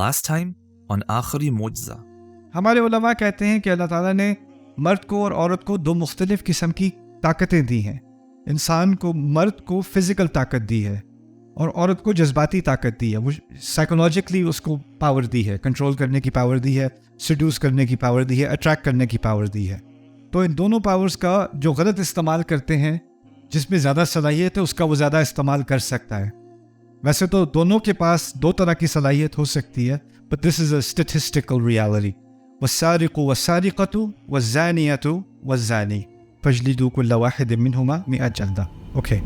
Last time on آخری معجزہ. ہمارے علماء کہتے ہیں کہ اللہ تعالیٰ نے مرد کو اور عورت کو دو مختلف قسم کی طاقتیں دی ہیں. انسان کو مرد کو فزیکل طاقت دی ہے اور عورت کو جذباتی طاقت دی ہے. وہ سائیکولوجیکلی اس کو پاور دی ہے, کنٹرول کرنے کی پاور دی ہے, سیڈیوس کرنے کی پاور دی ہے, اٹریکٹ کرنے کی پاور دی ہے. تو ان دونوں پاورز کا جو غلط استعمال کرتے ہیں, جس میں زیادہ صلاحیت ہے اس کا وہ زیادہ استعمال کر سکتا ہے. ویسے تو دونوں کے پاس دو طرح کی صلاحیت ہو سکتی ہے, but this is a statistical reality. والسارق والسارقة والزانية والزاني فاجلدوا كل واحد منهما 100 جلدة. اوکے.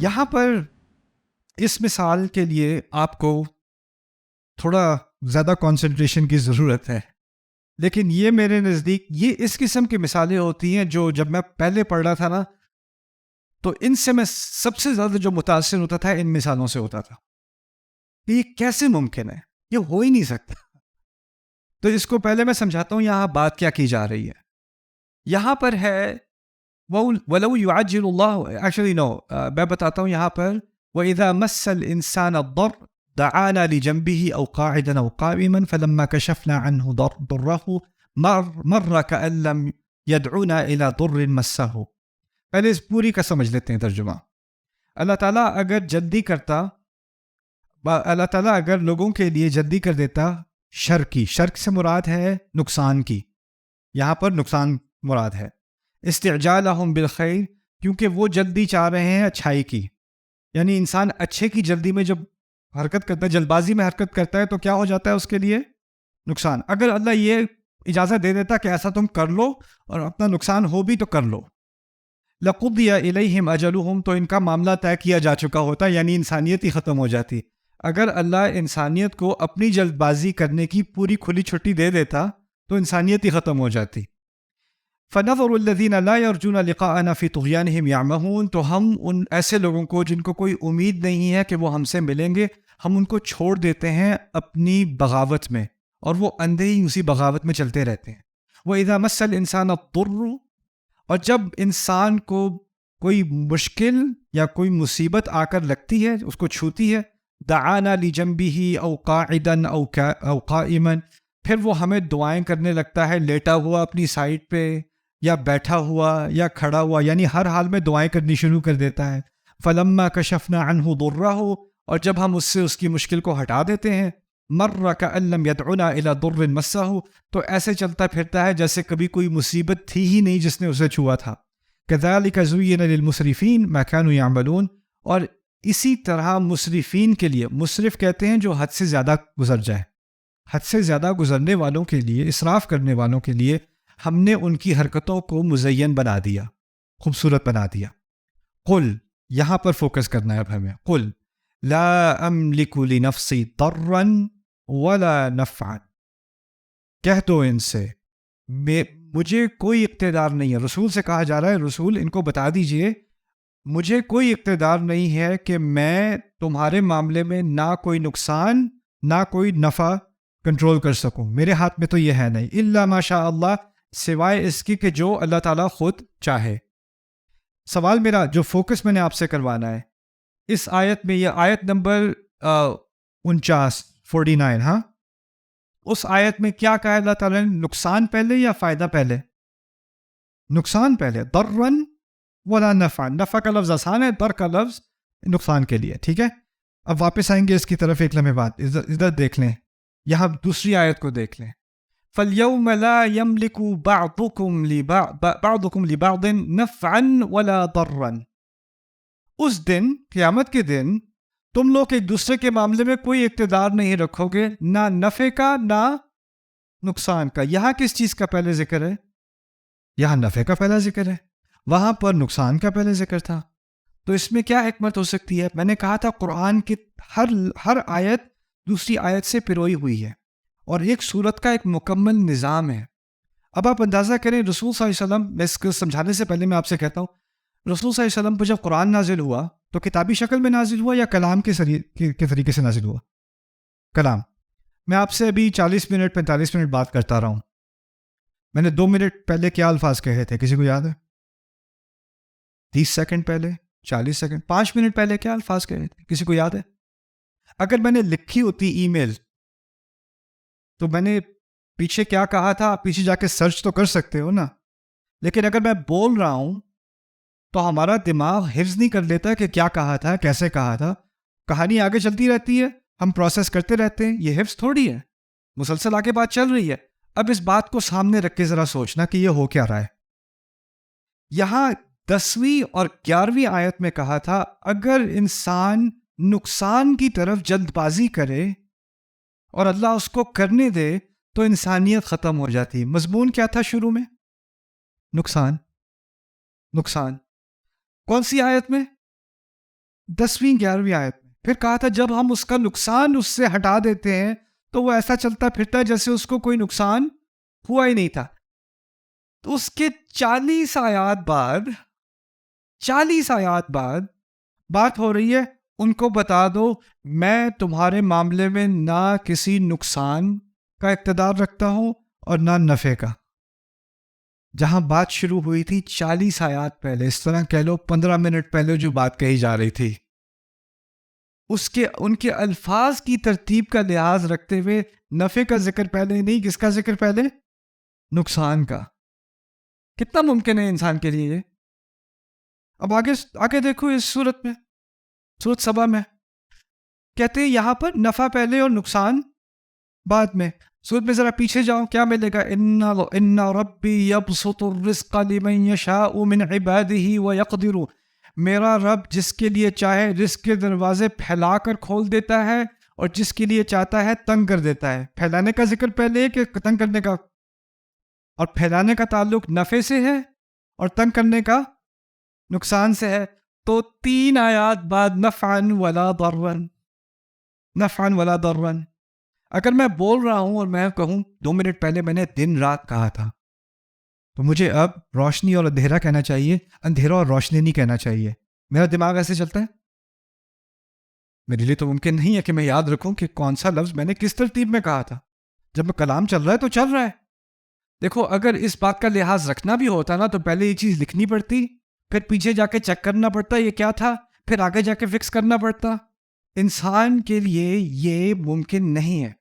یہاں پر اس مثال کے لیے آپ کو تھوڑا زیادہ کنسنٹریشن کی ضرورت ہے, لیکن یہ میرے نزدیک یہ اس قسم کی مثالیں ہوتی ہیں جو جب میں پہلے پڑھ رہا تھا نا, تو ان سے میں سب سے زیادہ جو متاثر ہوتا تھا ان مثالوں سے ہوتا تھا کہ یہ کیسے ممکن ہے, یہ ہو ہی نہیں سکتا. تو اس کو پہلے میں سمجھاتا ہوں یہاں بات کیا کی جا رہی ہے. یہاں پر ہے وَلَوْ يُعَجِّلُ اللَّهُ actually no میں بتاتا ہوں یہاں پر وَإِذَا مَسَّ الْإِنسَانَ الضَّرُّ دَعَانَا لِجَنْبِهِ أَوْ قَاعِدًا أَوْ قَائِمًا فَلَمَّا كَشَفْنَا عَنْهُ ضَرَّهُ مَرَّ كَأَن لَّمْ يَدْعُونَا إِلَى ضُرٍّ مَسَّهُ. پہلے اس پوری کا سمجھ لیتے ہیں ترجمہ. اللہ تعالیٰ اگر جلدی کرتا, اللہ تعالیٰ اگر لوگوں کے لیے جلدی کر دیتا شرک سے مراد ہے نقصان کی, یہاں پر نقصان مراد ہے. استعجالہم بالخیر, کیونکہ وہ جلدی چاہ رہے ہیں اچھائی کی. یعنی انسان اچھے کی جلدی میں جب حرکت کرتا ہے, جلد بازی میں حرکت کرتا ہے, تو کیا ہو جاتا ہے اس کے لیے نقصان. اگر اللہ یہ اجازت دے دیتا کہ ایسا تم کر لو اور اپنا نقصان ہو بھی تو کر لو, لقضی الیہم اجلہم, تو ان کا معاملہ طے کیا جا چکا ہوتا, یعنی انسانیت ہی ختم ہو جاتی. اگر اللہ انسانیت کو اپنی جلد بازی کرنے کی پوری کھلی چھٹی دے دیتا تو انسانیت ہی ختم ہو جاتی. فَنَظَرُ الَّذِينَ لَا يَرْجُونَ لِقَاءَنَا فِي طُغْيَانِهِمْ يَعْمَهُونَ, تو ہم ان ایسے لوگوں کو جن کو کوئی امید نہیں ہے کہ وہ ہم سے ملیں گے, ہم ان کو چھوڑ دیتے ہیں اپنی بغاوت میں, اور وہ اندھے ہی اسی بغاوت میں چلتے رہتے ہیں. وَإِذَا مَسَّ الْإِنسَانَ الضُّرُّ, اور جب انسان کو کوئی مشکل یا کوئی مصیبت آ کر لگتی ہے, اس کو چھوتی ہے, دعانا لجنبه او قاعدا او قائما, پھر وہ ہمیں دعائیں کرنے لگتا ہے لیٹا ہوا اپنی سائٹ پہ, یا بیٹھا ہوا یا کھڑا ہوا, یعنی ہر حال میں دعائیں کرنی شروع کر دیتا ہے. فلما کشفنا عنہ ضرہ, اور جب ہم اس سے اس کی مشکل کو ہٹا دیتے ہیں, مر کأن لم يدعنا الى ضر مسہ, تو ایسے چلتا پھرتا ہے جیسے کبھی کوئی مصیبت تھی ہی نہیں جس نے اسے چھوا تھا. كذلك زين للمسرفين ما كانوا يعملون, اور اسی طرح مسرفین کے لیے, مسرف کہتے ہیں جو حد سے زیادہ گزر جائے, حد سے زیادہ گزرنے والوں کے لیے, اسراف کرنے والوں کے لیے ہم نے ان کی حرکتوں کو مزین بنا دیا, خوبصورت بنا دیا. قل, یہاں پر فوکس کرنا ہے اب ہمیں. قل لا املک لنفسی ضرا ولا نفعا, کہہ دو ان سے مجھے کوئی اقتدار نہیں ہے. رسول سے کہا جا رہا ہے, رسول ان کو بتا دیجئے مجھے کوئی اقتدار نہیں ہے کہ میں تمہارے معاملے میں نہ کوئی نقصان نہ کوئی نفع کنٹرول کر سکوں, میرے ہاتھ میں تو یہ ہے نہیں. الا ما شاء اللہ, سوائے اس کی کہ جو اللہ تعالیٰ خود چاہے. سوال میرا جو فوکس میں نے آپ سے کروانا ہے اس آیت میں, یہ آیت نمبر 49 ہاں, اس آیت میں کیا کہا اللہ تعالیٰ نے, نقصان پہلے یا فائدہ پہلے؟ نقصان پہلے. ضرًا ولا نفعا, نفع کا لفظ آسان ہے, ضر کا لفظ نقصان کے لیے, ٹھیک ہے. اب واپس آئیں گے اس کی طرف ایک لمحے بعد, ادھر دیکھ لیں, یہاں دوسری آیت کو دیکھ لیں. فَالْيَوْمَ لَا يَمْلِكُ بَعْضُكُمْ لِبَعْضٍ نَفْعًا وَلَا ضَرًّا, اس دن, قیامت کے دن, تم لوگ ایک دوسرے کے معاملے میں کوئی اقتدار نہیں رکھو گے, نہ نفع کا نہ نقصان کا. یہاں کس چیز کا پہلے ذکر ہے؟ یہاں نفع کا پہلا ذکر ہے, وہاں پر نقصان کا پہلے ذکر تھا. تو اس میں کیا حکمت ہو سکتی ہے؟ میں نے کہا تھا قرآن کی ہر آیت دوسری آیت سے پروئی ہوئی ہے, اور ایک صورت کا ایک مکمل نظام ہے. اب آپ اندازہ کریں رسول صلی اللہ علیہ وسلم, میں اس کو سمجھانے سے پہلے میں آپ سے کہتا ہوں, رسول صلی اللہ علیہ وسلم پر جب قرآن نازل ہوا تو کتابی شکل میں نازل ہوا یا کلام کے طریقے سے نازل ہوا؟ کلام. میں آپ سے ابھی 40 منٹ 45 منٹ بات کرتا رہا ہوں. میں نے 2 منٹ پہلے کیا الفاظ کہے تھے؟ کسی کو یاد ہے؟ 30 سیکنڈ پہلے، 40 سیکنڈ، 5 منٹ پہلے کیا الفاظ کہے تھے؟ کسی کو یاد ہے؟ اگر میں نے لکھی ہوتی ای میل تو میں نے پیچھے کیا کہا تھا، آپ پیچھے جا کے سرچ تو کر سکتے ہو نا. لیکن اگر میں بول رہا ہوں تو ہمارا دماغ حفظ نہیں کر لیتا کہ کیا کہا تھا، کیسے کہا تھا. کہانی آگے چلتی رہتی ہے، ہم پروسیس کرتے رہتے ہیں. یہ حفظ تھوڑی ہے، مسلسل آگے بات چل رہی ہے. اب اس بات کو سامنے رکھ کے ذرا سوچنا کہ یہ ہو کیا رہا ہے. یہاں 10ویں اور 11ویں آیت میں کہا تھا اگر انسان نقصان کی طرف جلد بازی کرے اور اللہ اس کو کرنے دے تو انسانیت ختم ہو جاتی. مضمون کیا تھا شروع میں؟ نقصان. نقصان کون سی آیت میں؟ 10ویں 11ویں آیت میں. پھر کہا تھا جب ہم اس کا نقصان اس سے ہٹا دیتے ہیں تو وہ ایسا چلتا پھرتا جیسے اس کو کوئی نقصان ہوا ہی نہیں تھا. تو اس کے 40 آیات بعد بات ہو رہی ہے ان کو بتا دو میں تمہارے معاملے میں نہ کسی نقصان کا اقتدار رکھتا ہوں اور نہ نفع کا. جہاں بات شروع ہوئی تھی 40 آیات پہلے، اس طرح کہہ لو 15 منٹ پہلے جو بات کہی جا رہی تھی، ان کے الفاظ کی ترتیب کا لحاظ رکھتے ہوئے نفع کا ذکر پہلے نہیں، کس کا ذکر پہلے؟ نقصان کا. کتنا ممکن ہے انسان کے لیے یہ؟ اب آگے دیکھو اس صورت میں، سورۃ سبا میں کہتے ہیں یہاں پر نفع پہلے اور نقصان بعد میں. سورت میں ذرا پیچھے جاؤ، کیا ملے گا؟ ان ربی یبسط الرزق لمن یشاء من عباده ویقدر. میرا رب جس کے لیے چاہے رزق کے دروازے پھیلا کر کھول دیتا ہے اور جس کے لیے چاہتا ہے تنگ کر دیتا ہے. پھیلانے کا ذکر پہلے ہے کہ تنگ کرنے کا؟ اور پھیلانے کا تعلق نفع سے ہے اور تنگ کرنے کا نقصان سے ہے. تو 3 آیات بعد نفعا ولا ضرا، نفعا ولا ضرا. اگر میں بول رہا ہوں اور میں کہوں 2 منٹ پہلے میں نے دن رات کہا تھا تو مجھے اب روشنی اور اندھیرا کہنا چاہیے، اندھیرا اور روشنی نہیں کہنا چاہیے. میرا دماغ ایسے چلتا ہے. میرے لیے تو ممکن نہیں ہے کہ میں یاد رکھوں کہ کون سا لفظ میں نے کس ترتیب میں کہا تھا. جب میں کلام چل رہا ہے تو چل رہا ہے. دیکھو اگر اس بات کا لحاظ رکھنا بھی ہوتا نا تو پہلے یہ چیز لکھنی پڑتی، پھر پیچھے جا کے چیک کرنا پڑتا یہ کیا تھا، پھر آگے جا کے فکس کرنا پڑتا. انسان کے لیے یہ ممکن نہیں ہے.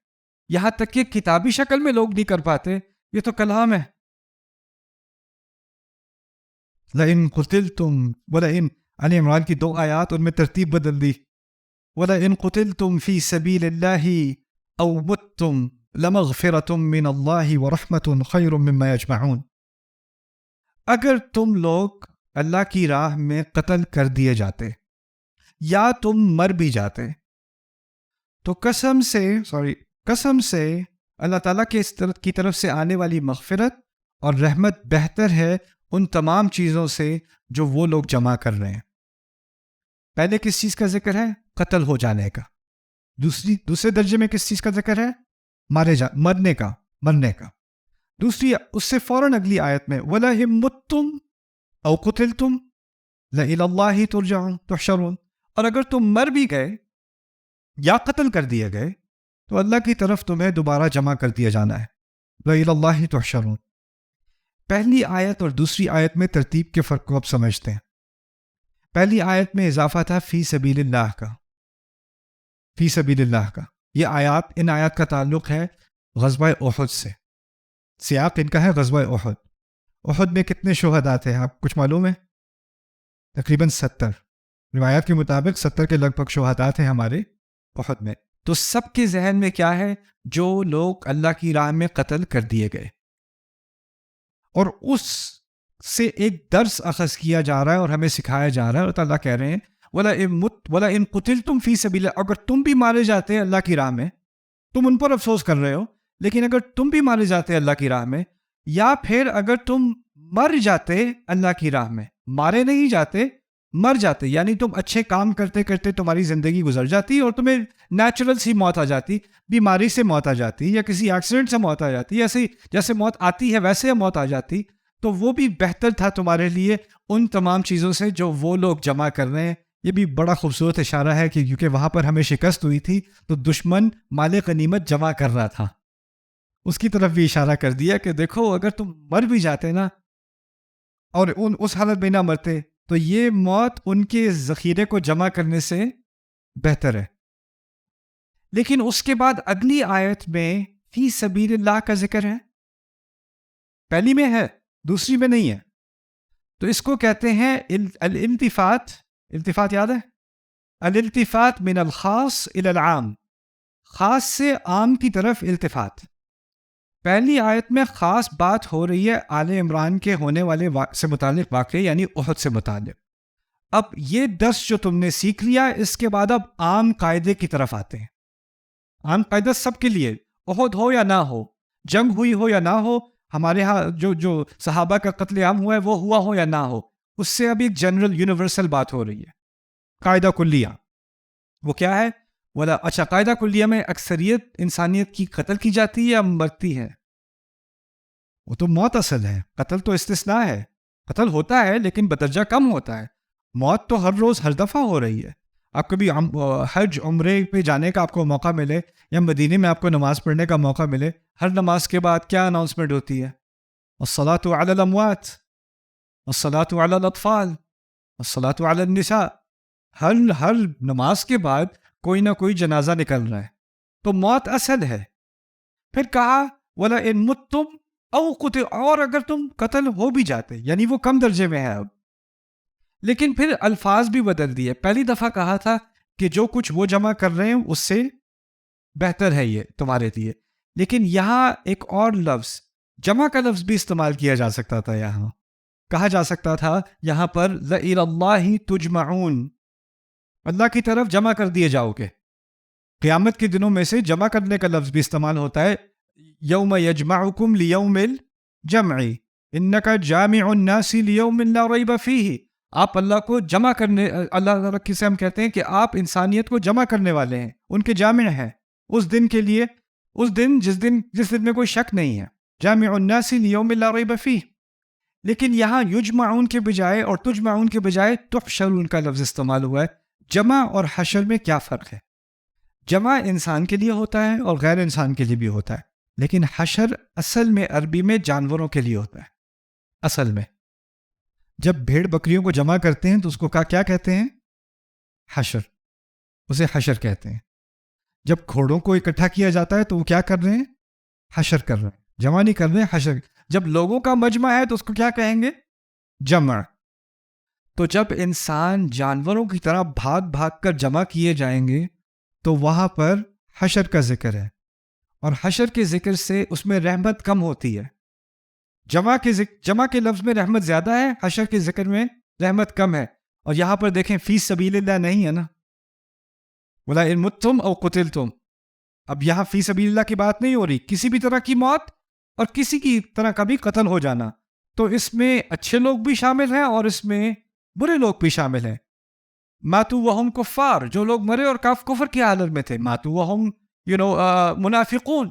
یہاں تک کہ کتابی شکل میں لوگ نہیں کر پاتے. یہ تو کلام ہے. لئن قتلتم ولئن، علی عمران کی 2 آیات ان میں ترتیب بدل دی. ولئن قتلتم فی سبیل اللہ او متتم لمغفرۃ من اللہ ورحمۃ خیر مما یجمعون. اگر تم لوگ اللہ کی راہ میں قتل کر دیے جاتے یا تم مر بھی جاتے تو قسم سے اللہ تعالیٰ کی طرف سے آنے والی مغفرت اور رحمت بہتر ہے ان تمام چیزوں سے جو وہ لوگ جمع کر رہے ہیں. پہلے کس چیز کا ذکر ہے؟ قتل ہو جانے کا. دوسرے درجے میں کس چیز کا ذکر ہے؟ مرنے کا. دوسری اس سے فوراً اگلی آیت میں وَلَئِن مُتُّمْ أَوْ قُتِلْتُمْ لَإِلَى اللَّهِ تُحْشَرُونَ. اور اگر تم مر بھی گئے یا قتل کر دیے گئے تو اللہ کی طرف تمہیں دوبارہ جمع کر دیا جانا ہے. وَإِلَى اللَّهِ تُحْشَرُونَ. پہلی آیت اور دوسری آیت میں ترتیب کے فرق کو اب سمجھتے ہیں. پہلی آیت میں اضافہ تھا فی سبیل اللہ کا. فی سبیل اللہ کا. ان آیات کا تعلق ہے غزوہ احد سے. سیاق ان کا ہے غزوہ احد. احد میں کتنے شہداء تھے آپ کچھ معلوم ہے؟ تقریباً 70. روایات کے مطابق 70 کے لگ بھگ شہداء تھے ہمارے احد میں. تو سب کے ذہن میں کیا ہے؟ جو لوگ اللہ کی راہ میں قتل کر دیے گئے. اور اس سے ایک درس اخذ کیا جا رہا ہے اور ہمیں سکھایا جا رہا ہے. اور اللہ کہہ رہے ہیں وَلَئِن قُتِلْتُمْ فِي سَبِيلِ. اگر تم بھی مارے جاتے ہیں اللہ کی راہ میں، تم ان پر افسوس کر رہے ہو، لیکن اگر تم بھی مارے جاتے اللہ کی راہ میں، یا پھر اگر تم مر جاتے اللہ کی راہ میں، مارے نہیں جاتے مر جاتے، یعنی تم اچھے کام کرتے کرتے تمہاری زندگی گزر جاتی اور تمہیں نیچرل سی موت آ جاتی، بیماری سے موت آ جاتی یا کسی ایکسیڈنٹ سے موت آ جاتی، ایسے جیسے موت آتی ہے ویسے موت آ جاتی، تو وہ بھی بہتر تھا تمہارے لیے ان تمام چیزوں سے جو وہ لوگ جمع کر رہے ہیں. یہ بھی بڑا خوبصورت اشارہ ہے کہ کیونکہ وہاں پر ہمیں شکست ہوئی تھی تو دشمن مال غنیمت جمع کر رہا تھا. اس کی طرف بھی اشارہ کر دیا کہ دیکھو اگر تم مر بھی جاتے نا اور اس حالت میں نہ مرتے تو یہ موت ان کے ذخیرے کو جمع کرنے سے بہتر ہے. لیکن اس کے بعد اگلی آیت میں فی سبیل اللہ کا ذکر ہے. پہلی میں ہے, دوسری میں نہیں ہے. تو اس کو کہتے ہیں الالتفات. التفات یاد ہے؟ الالتفات من الخاص الى العام, خاص سے عام کی طرف التفات. پہلی آیت میں خاص بات ہو رہی ہے آل عمران کے ہونے والے سے متعلق واقعے یعنی احد سے متعلق. اب یہ درس جو تم نے سیکھ لیا اس کے بعد اب عام قاعدے کی طرف آتے ہیں. عام قاعدہ سب کے لیے, احد ہو یا نہ ہو, جنگ ہوئی ہو یا نہ ہو, ہمارے ہاں جو صحابہ کا قتل عام ہوا ہے وہ ہوا ہو یا نہ ہو, اس سے اب ایک جنرل یونیورسل بات ہو رہی ہے. قاعدہ کلیہ وہ کیا ہے؟ اچھا, قاعدہ کلیہ میں اکثریت انسانیت کی قتل کی جاتی ہے یا مرتی ہے؟ وہ تو موت اصل ہے, قتل تو استثناء ہے. قتل ہوتا ہے لیکن بدرجہ کم ہوتا ہے. موت تو ہر روز ہر دفعہ ہو رہی ہے. آپ کبھی حج عمرے پہ جانے کا آپ کو موقع ملے یا مدینے میں آپ کو نماز پڑھنے کا موقع ملے, ہر نماز کے بعد کیا اناؤنسمنٹ ہوتی ہے؟ الصلاۃ علی الاموات, الصلاۃ علی الاطفال, الصلاۃ علی النساء. ہر نماز کے بعد کوئی نہ کوئی جنازہ نکل رہا ہے. تو موت اصل ہے. پھر کہا وَلَئِن مُتُّمْ أَوْ قُتِلْ, اور اگر تم قتل ہو بھی جاتے, یعنی وہ کم درجے میں ہے اب. لیکن پھر الفاظ بھی بدل دیے. پہلی دفعہ کہا تھا کہ جو کچھ وہ جمع کر رہے ہیں اس سے بہتر ہے یہ تمہارے لیے. لیکن یہاں ایک اور لفظ, جمع کا لفظ بھی استعمال کیا جا سکتا تھا. یہاں کہا جا سکتا تھا یہاں پر لَإِلَى اللَّهِ تُجْمَعُونَ, اللہ کی طرف جمع کر دیے جاؤ گے. قیامت کے دنوں میں سے جمع کرنے کا لفظ بھی استعمال ہوتا ہے. یوم یجمعکم لیوم الجمع انک جامع الناس لیوم لا ریب فیہ. آپ اللہ کو جمع کرنے, اللہ تعالیٰ کسے ہم کہتے ہیں کہ آپ انسانیت کو جمع کرنے والے ہیں, ان کے جامع ہیں اس دن کے لیے, اس دن جس دن میں کوئی شک نہیں ہے. جامع الناس لیوم لا ریب فیہ. لیکن یہاں یجمعون کے بجائے اور تجمعون کے بجائے تحشرون کا لفظ استعمال ہوا ہے. جمع اور حشر میں کیا فرق ہے؟ جمع انسان کے لیے ہوتا ہے اور غیر انسان کے لیے بھی ہوتا ہے, لیکن حشر اصل میں عربی میں جانوروں کے لیے ہوتا ہے. اصل میں جب بھیڑ بکریوں کو جمع کرتے ہیں تو اس کو کیا کہتے ہیں؟ حشر. اسے حشر کہتے ہیں. جب گھوڑوں کو اکٹھا کیا جاتا ہے تو وہ کیا کر رہے ہیں؟ حشر کر رہے ہیں. جمع نہیں کر رہے ہیں, حشر. جب لوگوں کا مجمع ہے تو اس کو کیا کہیں گے؟ جمع. تو جب انسان جانوروں کی طرح بھاگ بھاگ کر جمع کیے جائیں گے تو وہاں پر حشر کا ذکر ہے, اور حشر کے ذکر سے اس میں رحمت کم ہوتی ہے. جمع کے لفظ میں رحمت زیادہ ہے, حشر کے ذکر میں رحمت کم ہے. اور یہاں پر دیکھیں فی سبیل اللہ نہیں ہے نا, وَلَئِن مُتُّمْ أَوْ قُتِلْتُمْ. اب یہاں فی سبیل اللہ کی بات نہیں ہو رہی, کسی بھی طرح کی موت اور کسی کی طرح کا بھی قتل ہو جانا. تو اس میں اچھے لوگ بھی شامل ہیں اور اس میں برے لوگ بھی شامل ہیں. ماتو وہم کفار, جو لوگ مرے اور کفر کی حالت میں تھے. ماتو وہم منافقون,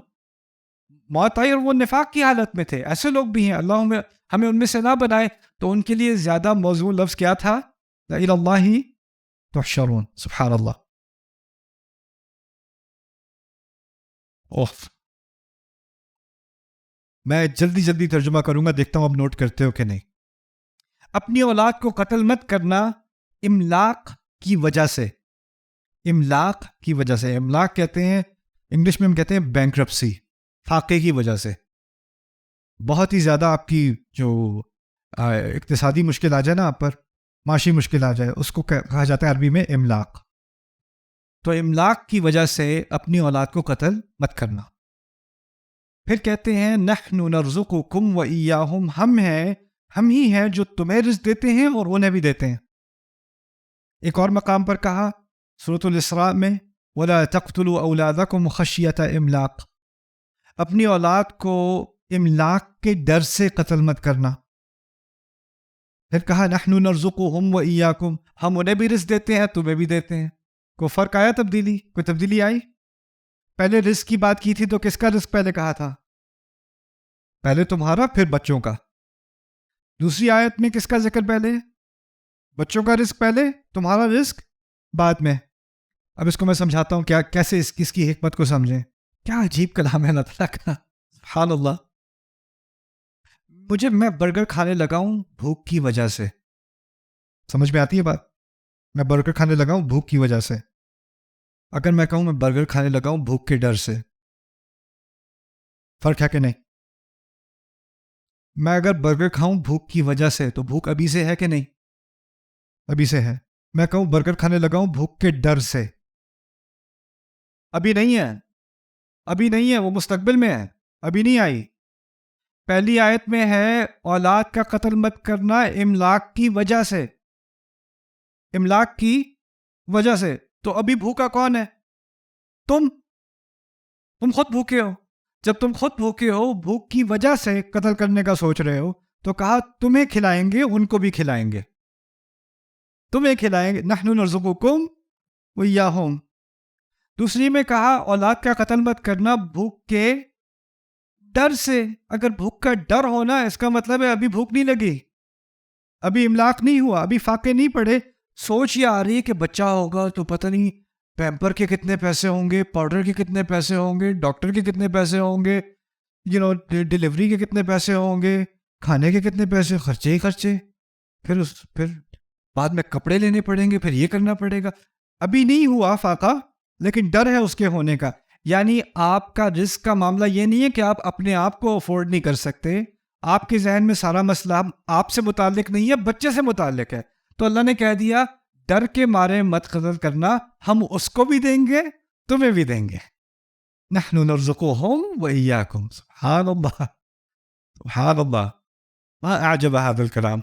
موت آئی اور وہ نفاق کی حالت میں تھے. ایسے لوگ بھی ہیں, اللہ ہمیں ان میں سے نہ بنائے. تو ان کے لیے زیادہ موزوں لفظ کیا تھا؟ الی اللہ تحشرون. سبحان اللہ. میں جلدی ترجمہ کروں گا, دیکھتا ہوں اب نوٹ کرتے ہو کہ نہیں. اپنی اولاد کو قتل مت کرنا املاق کی وجہ سے. املاق کی وجہ سے, املاق کہتے ہیں انگلش میں ہم کہتے ہیں بینکرپسی, فاقے کی وجہ سے. بہت ہی زیادہ آپ کی جو اقتصادی مشکل آ جائے نا, آپ پر معاشی مشکل آ جائے, اس کو کہا جاتا ہے عربی میں املاق. تو املاق کی وجہ سے اپنی اولاد کو قتل مت کرنا. پھر کہتے ہیں نحن نرزقکم وإیاہم, ہم ہی ہیں جو تمہیں رزق دیتے ہیں اور انہیں بھی دیتے ہیں. ایک اور مقام پر کہا سورۃ الاسراء میں وَلَا تَقْتُلُوا أَوْلَادَكُمْ خَشْيَةَ إِمْلَاقٍ, اپنی اولاد کو املاق کے ڈر سے قتل مت کرنا. پھر کہا نحن نرزقہم وإیاکم, ہم انہیں بھی رزق دیتے ہیں تمہیں بھی دیتے ہیں. کوئی فرق آیا؟ کوئی تبدیلی آئی؟ پہلے رزق کی بات کی تھی تو کس کا رزق پہلے کہا تھا؟ پہلے تمہارا پھر بچوں کا. دوسری آیت میں کس کا ذکر پہلے؟ بچوں کا رزق پہلے، تمہارا رزق بعد میں۔ اب اس کو میں سمجھاتا ہوں کیا کیسے اس کی حکمت کو سمجھیں۔ کیا عجیب کلام ہے اللہ تعالیٰ کا، سبحان اللہ۔ میں برگر کھانے لگا ہوں بھوک کی وجہ سے، سمجھ میں آتی ہے بات؟ میں برگر کھانے لگا ہوں بھوک کی وجہ سے۔ اگر میں کہوں میں برگر کھانے لگا ہوں بھوک کے ڈر سے، فرق ہے کہ نہیں؟ میں اگر برگر کھاؤں بھوک کی وجہ سے تو بھوک ابھی سے ہے کہ نہیں؟ ابھی سے ہے۔ میں کہوں برگر کھانے لگا ہوں بھوک کے ڈر سے، ابھی نہیں ہے، ابھی نہیں ہے، وہ مستقبل میں ہے، ابھی نہیں آئی۔ پہلی آیت میں ہے اولاد کا قتل مت کرنا املاک کی وجہ سے، املاک کی وجہ سے۔ تو ابھی بھوکا کون ہے؟ تم خود بھوکے ہو۔ جب تم خود بھوکے ہو، بھوک کی وجہ سے قتل کرنے کا سوچ رہے ہو، تو کہا تمہیں کھلائیں گے، ان کو بھی کھلائیں گے، تمہیں کھلائیں گے، نحن نرزقکم وإیاہم۔ دوسری میں کہا اولاد کا قتل مت کرنا بھوک کے ڈر سے۔ اگر بھوک کا ڈر ہونا اس کا مطلب ہے ابھی بھوک نہیں لگی، ابھی املاک نہیں ہوا، ابھی فاقے نہیں پڑے۔ سوچ یہ آ رہی ہے کہ بچہ ہوگا تو پتہ نہیں پیمپر کے کتنے پیسے ہوں گے، پاؤڈر کے کتنے پیسے ہوں گے، ڈاکٹر کے کتنے پیسے ہوں گے، ڈیلیوری کے کتنے پیسے ہوں گے، کھانے کے کتنے پیسے، خرچے ہی خرچے، پھر بعد میں کپڑے لینے پڑیں گے، پھر یہ کرنا پڑے گا۔ ابھی نہیں ہوا فاقہ، لیکن ڈر ہے اس کے ہونے کا۔ یعنی آپ کا رزق کا معاملہ یہ نہیں ہے کہ آپ اپنے آپ کو افورڈ نہیں کر سکتے، آپ کے ذہن میں سارا مسئلہ آپ سے متعلق نہیں ہے، بچے سے متعلق ہے۔ تو اللہ نے کہہ دیا ڈر کے مارے مت قتل کرنا، ہم اس کو بھی دیں گے، تمہیں بھی دیں گے۔ نحن نرزقهم وإياكم۔ سبحان اللہ، سبحان اللہ، ما اعجب هذا الكلام۔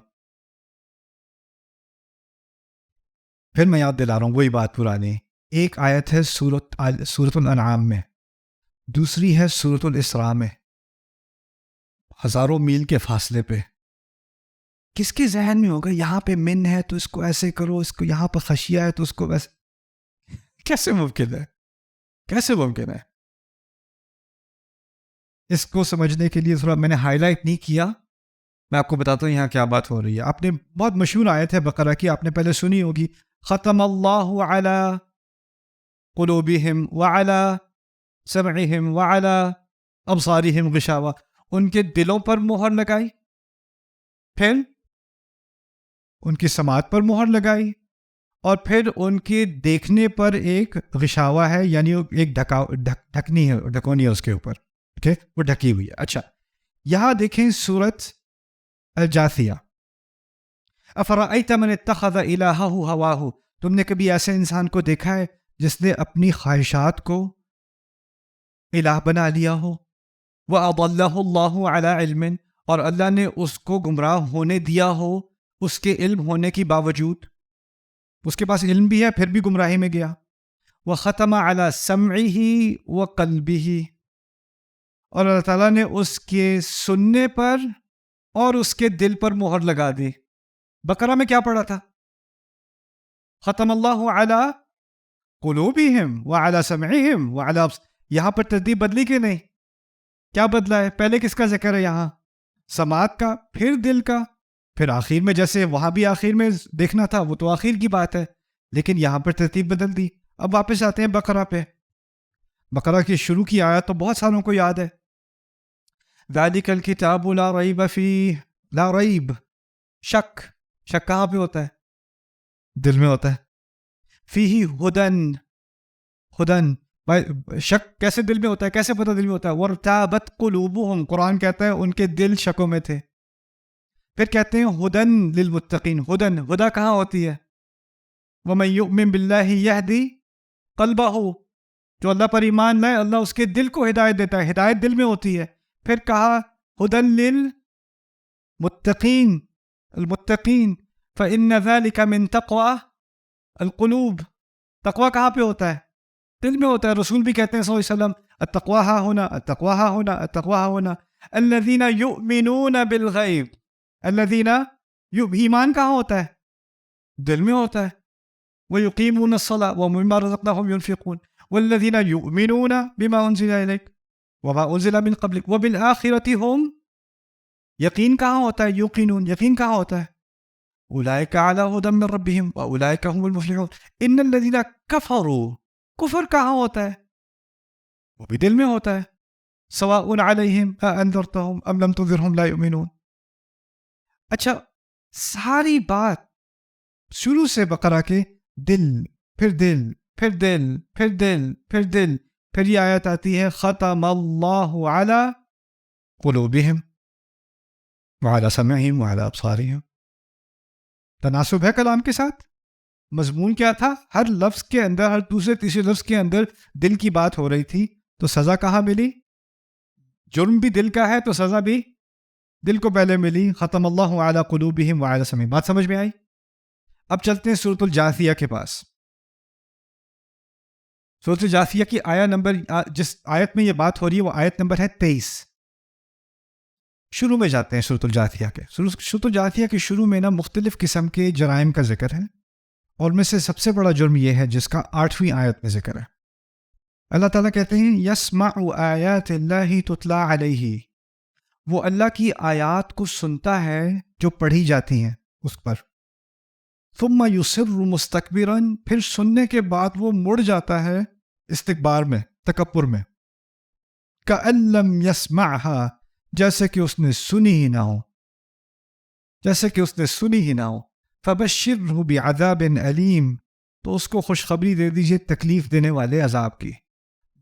پھر میں یاد دلا رہا ہوں وہی بات پرانی۔ ایک آیت ہے سورۃ الانعام میں، دوسری ہے سورۃ الاسراء میں، ہزاروں میل کے فاصلے پہ۔ کس کے ذہن میں ہوگا یہاں پہ من ہے تو اس کو ایسے کرو، اس کو یہاں پہ خشیہ ہے تو اس کو ویسے؟ کیسے ممکن ہے؟ کیسے ممکن ہے؟ اس کو سمجھنے کے لیے تھوڑا میں نے ہائی لائٹ نہیں کیا، میں آپ کو بتاتا ہوں یہاں کیا بات ہو رہی ہے۔ آپ نے بہت مشہور آیت ہے بقرہ کی، آپ نے پہلے سنی ہوگی، ختم اللہ علی قلوبہم وعلی سمعہم وعلی ابصارہم غشاوہ، ان کے دلوں پر مہر لگائی، پھر ان کی سماعت پر مہر لگائی، اور پھر ان کے دیکھنے پر ایک غشاوہ ہے، یعنی ایک ڈھکنی ہے، ڈھکونی ہے اس کے اوپر، وہ ڈھکی ہوئی ہے۔ اچھا یہاں دیکھیں سورۃ الجاثیہ، افرأیت من اتخذ الہہ ہواہ، تم نے کبھی ایسے انسان کو دیکھا ہے جس نے اپنی خواہشات کو الہ بنا لیا ہو؟ وَأَضَلَّهُ اللَّهُ عَلَىٰ عِلْمٍ، اور اللہ نے اس کو گمراہ ہونے دیا ہو اس کے علم ہونے کی باوجود، اس کے پاس علم بھی ہے پھر بھی گمراہی میں گیا۔ وَخَتَمَ عَلَىٰ سَمْعِهِ وَقَلْبِهِ، اور اللہ تعالیٰ نے اس کے سننے پر اور اس کے دل پر مہر لگا دی۔ بقرہ میں کیا پڑھا تھا؟ ختم اللہ علی قلوبہم وعلی سمعہم وعلی، یہاں پر ترتیب بدلی کہ نہیں؟ کیا بدلا ہے؟ پہلے کس کا ذکر ہے یہاں؟ سماعت کا، پھر دل کا، پھر آخر میں جیسے وہاں بھی آخر میں دیکھنا تھا وہ تو آخر کی بات ہے، لیکن یہاں پر ترتیب بدل دی۔ اب واپس آتے ہیں بقرہ پہ۔ بقرہ کی شروع کی آیت تو بہت ساروں کو یاد ہے، ذالک الکتاب لا ریب فیہ، لا ریب، شک کہاں پہ ہوتا ہے؟ دل میں ہوتا ہے۔ فیہ ہدن، شک کیسے دل میں ہوتا ہے؟ کیسے پتہ دل میں ہوتا ہے؟ وارتابت قلوبہم، قرآن کہتا ہے ان کے دل شکوں میں تھے۔ پھر کہتے ہیں ہدن للمتقین، ہدا کہاں ہوتی ہے؟ ومن یؤمن باللہ یہدی قلبہ، جو اللہ پر ایمان لائے اللہ اس کے دل کو ہدایت دیتا ہے، ہدایت دل میں ہوتی ہے۔ پھر کہا ہدن للمتقین، المتقین، فإن ذلک من تقوی القلوب، تقوی کہاں پہ ہوتا ہے؟ دل میں ہوتا ہے۔ رسول بھی کہتے ہیں صلی اللہ علیہ وسلم التقوی ہا ہونا، التقوی ہا ہونا، التقوی ہا ہونا، الذین یؤمنون بالغیب، الذین، ایمان کہاں ہوتا ہے؟ دل میں ہوتا ہے۔ ویقیمون الصلاۃ ومما رزقناہم ینفقون، والذین یؤمنون بما انزل الیک وما انزل من قبلک وبالآخرۃ ہم یقین کہاں ہوتا ہے؟ یقینون، یقین کہاں ہوتا ہے؟ اولئک علی ھدی من ربہم واولئک هم المفلحون. ان الذین کفروا، کفر کہاں ہوتا ہے؟ وہ بھی دل میں ہوتا ہے. سواء علیہم انذرتہم ام لم تنذرہم لا یؤمنون. اچھا، ساری بات شروع سے بقرہ کے دل، پھر دل، پھر دل، پھر دل، پھر دل، پھر یہ آیت آتی ہے ختم اللہ علی قلوبہم وعلی سمعہم وعلی ابصارہم. تناسب ہے کلام کے ساتھ. مضمون کیا تھا؟ ہر لفظ کے اندر، ہر دوسرے تیسرے لفظ کے اندر دل کی بات ہو رہی تھی. تو سزا کہاں ملی؟ جرم بھی دل کا ہے تو سزا بھی دل کو پہلے ملی. ختم اللہ علی قلوبہم وعلی سمعہم. بات سمجھ میں آئی؟ اب چلتے ہیں سورۃ الجاثیہ کے پاس. سورۃ الجاثیہ کی آیا نمبر، جس آیت میں یہ بات ہو رہی ہے وہ آیت نمبر ہے 23. شروع میں جاتے ہیں سورۃ الجاثیہ کے. سورۃ الجاثیہ کے شروع میں نا مختلف قسم کے جرائم کا ذکر ہے، اور میں سے سب سے بڑا جرم یہ ہے جس کا 8ویں آیت میں ذکر ہے. اللہ تعالیٰ کہتے ہیں یسمع آیات اللہ تتلا علیہ، وہ اللہ کی آیات کو سنتا ہے جو پڑھی جاتی ہیں اس پر. ثم یصر مستکبرا، پھر سننے کے بعد وہ مڑ جاتا ہے استکبار میں، تکبر میں. کأن لم یسمعها، جیسے کہ اس نے سنی ہی نہ ہو، جیسے کہ اس نے سنی ہی نہ ہو. فبشرہ بعذاب علیم، تو اس کو خوشخبری دے دیجئے تکلیف دینے والے عذاب کی.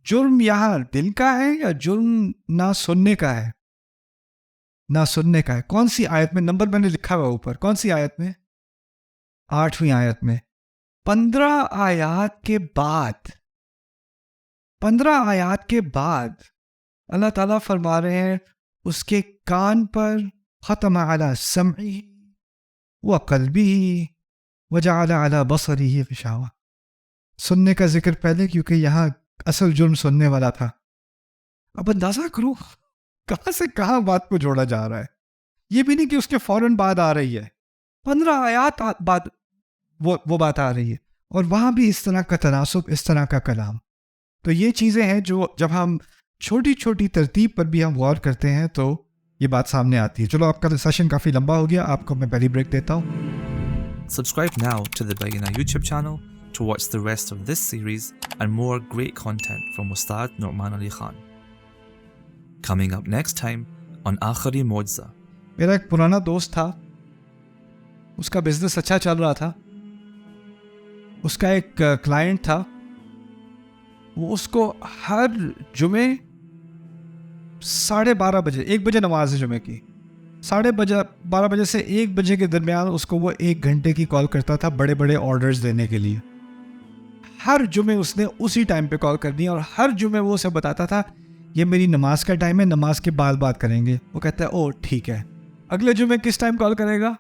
جرم یہاں دل کا ہے یا جرم نہ سننے کا ہے؟ نہ سننے کا ہے. کون سی آیت میں؟ نمبر میں نے لکھا ہوا اوپر. کون سی آیت میں؟ 8ویں آیت میں. 15 آیات کے بعد، 15 آیات کے بعد اللہ تعالیٰ فرما رہے ہیں اس کے کان پر ختم علی سمعہ وقلبہ وجعل علی بصرہ غشاوہ. سننے کا ذکر پہلے، کیونکہ یہاں اصل جرم سننے والا تھا. اب اندازہ کرو کہاں سے کہاں بات کو جوڑا جا رہا ہے. یہ بھی نہیں کہ اس کے فوراً بعد آ رہی ہے، 15 آیات بعد وہ بات آ رہی ہے، اور وہاں بھی اس طرح کا تناسب، اس طرح کا کلام. تو یہ چیزیں ہیں جو جب ہم چھوٹی چھوٹی ترتیب پر بھی ہم غور کرتے ہیں تو یہ بات سامنے آتی ہے. چلو آپ کا سیشن کافی لمبا ہو گیا، آپ کو میں پہلی بریک دیتا ہوں. Subscribe now to the Bayyinah YouTube channel to watch the rest of this series and more great content from Ustad Nu'man Ali Khan. Coming up next time on Aakhari Mo'jiza. میرا ایک پرانا دوست تھا، اس کا business اچھا چل رہا تھا. اس کا ایک کلائنٹ تھا، وہ اس کو ہر جمعے 12:30 بجے، 1 بجے نماز جمعے کی، 12:30 بجے سے 1 بجے کے درمیان اس کو وہ 1 گھنٹے کی کال کرتا تھا بڑے بڑے آرڈرز دینے کے لیے. ہر جمعے اس نے اسی ٹائم پہ کال کرنی، اور ہر جمعے وہ اسے بتاتا تھا یہ میری نماز کا ٹائم ہے، نماز کے بعد بات کریں گے. وہ کہتا ہے او ٹھیک ہے. اگلے جمعے کس ٹائم کال کرے گا؟